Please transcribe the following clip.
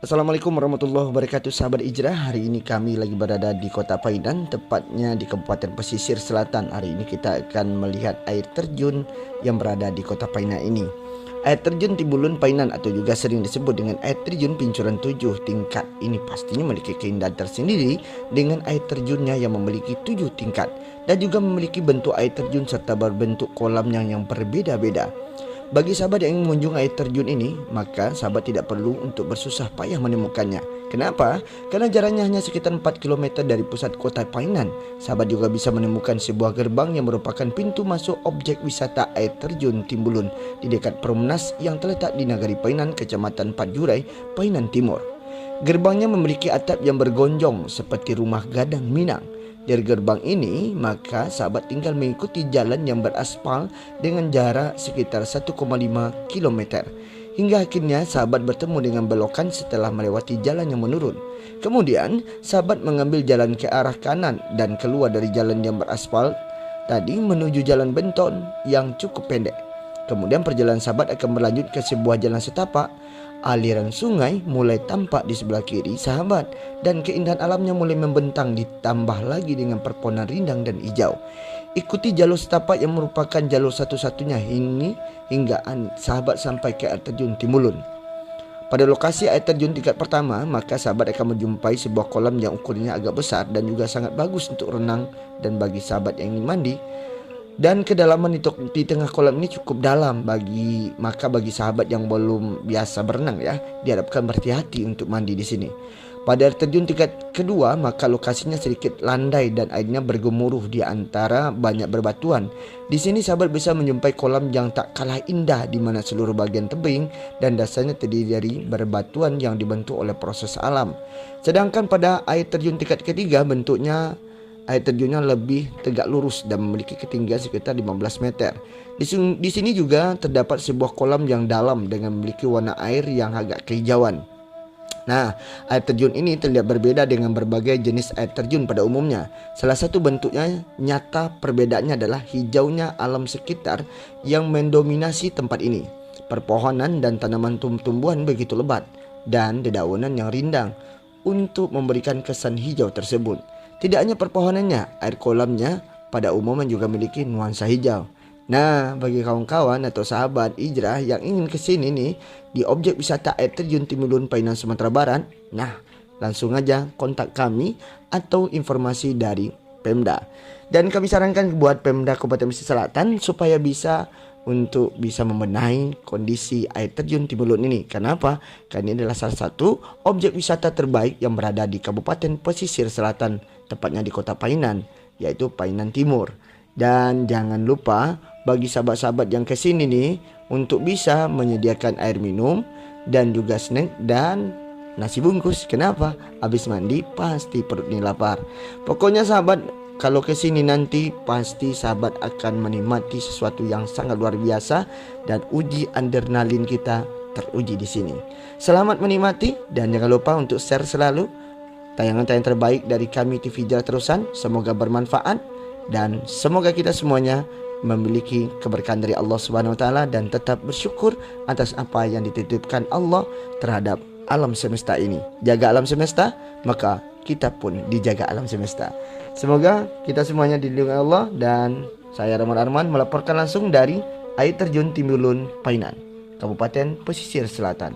Assalamualaikum warahmatullahi wabarakatuh, sahabat Hijrah. Hari ini kami lagi berada di Kota Painan, tepatnya di Kabupaten Pesisir Selatan. Hari ini kita akan melihat air terjun yang berada di Kota Painan ini. Air terjun Timbulun Painan atau juga sering disebut dengan air terjun Pincuran 7 tingkat ini pastinya memiliki keindahan tersendiri dengan air terjunnya yang memiliki 7 tingkat dan juga memiliki bentuk air terjun serta berbentuk kolamnya yang berbeda-beda. Bagi sahabat yang ingin mengunjungi air terjun ini, maka sahabat tidak perlu untuk bersusah payah menemukannya. Kenapa? Karena jaraknya hanya sekitar 4 km dari pusat kota Painan. Sahabat juga bisa menemukan sebuah gerbang yang merupakan pintu masuk objek wisata air terjun Timbulun di dekat Perumnas yang terletak di Nagari Painan, Kecamatan Padjurai, Painan Timur. Gerbangnya memiliki atap yang bergonjong seperti rumah gadang Minang. Dari gerbang ini, maka sahabat tinggal mengikuti jalan yang beraspal dengan jarak sekitar 1,5 km. Hingga akhirnya sahabat bertemu dengan belokan setelah melewati jalan yang menurun. Kemudian, sahabat mengambil jalan ke arah kanan dan keluar dari jalan yang beraspal tadi menuju jalan beton yang cukup pendek. Kemudian perjalanan sahabat akan berlanjut ke sebuah jalan setapak. Aliran sungai mulai tampak di sebelah kiri sahabat dan keindahan alamnya mulai membentang ditambah lagi dengan perpohonan rindang dan hijau. Ikuti jalur setapak yang merupakan jalur satu-satunya hingga sahabat sampai ke air terjun Timbulun. Pada lokasi air terjun tingkat pertama, maka sahabat akan menjumpai sebuah kolam yang ukurannya agak besar dan juga sangat bagus untuk renang dan bagi sahabat yang ingin mandi. Dan kedalaman di tengah kolam ini cukup dalam bagi sahabat yang belum biasa berenang ya, diharapkan berhati-hati untuk mandi di sini. Pada air terjun tingkat kedua, maka lokasinya sedikit landai dan airnya bergemuruh di antara banyak berbatuan. Di sini sahabat bisa menjumpai kolam yang tak kalah indah di mana seluruh bagian tebing dan dasarnya terdiri dari berbatuan yang dibentuk oleh proses alam. Sedangkan pada air terjun tingkat ketiga bentuknya air terjunnya lebih tegak lurus dan memiliki ketinggian sekitar 15 meter. Di sini juga terdapat sebuah kolam yang dalam dengan memiliki warna air yang agak kehijauan. Nah, air terjun ini terlihat berbeda dengan berbagai jenis air terjun pada umumnya. Salah satu bentuknya nyata perbedaannya adalah hijaunya alam sekitar yang mendominasi tempat ini. Perpohonan dan tanaman tumbuhan begitu lebat dan dedaunan yang rindang untuk memberikan kesan hijau tersebut. Tidak hanya perpohonannya, air kolamnya pada umumnya juga memiliki nuansa hijau. Nah, bagi kawan-kawan atau sahabat Hijrah yang ingin ke sini nih di objek wisata air terjun Timbulun Painan Sumatera Barat, nah langsung aja kontak kami atau informasi dari Pemda. Dan kami sarankan buat Pemda Kabupaten Pesisir Selatan supaya bisa membenahi kondisi air terjun Timbulun ini. Kenapa? Karena ini adalah salah satu objek wisata terbaik yang berada di Kabupaten Pesisir Selatan, tepatnya di Kota Painan, yaitu Painan Timur. Dan jangan lupa bagi sahabat-sahabat yang kesini nih untuk bisa menyediakan air minum dan juga snack dan nasi bungkus. Kenapa? Habis mandi pasti perut ini lapar. Pokoknya sahabat, kalau kesini nanti pasti sahabat akan menikmati sesuatu yang sangat luar biasa dan uji adrenalin kita teruji di sini. Selamat menikmati dan jangan lupa untuk share selalu tayangan-tayangan terbaik dari kami TV Hijrah Terusan. Semoga bermanfaat dan semoga kita semuanya memiliki keberkahan dari Allah Subhanahu wa taala dan tetap bersyukur atas apa yang dititipkan Allah terhadap alam semesta ini. Jaga alam semesta, maka kita pun dijaga alam semesta. Semoga kita semuanya dilindungi Allah. Dan saya Rahman Arman melaporkan langsung dari air terjun Timbulun Painan, Kabupaten Pesisir Selatan.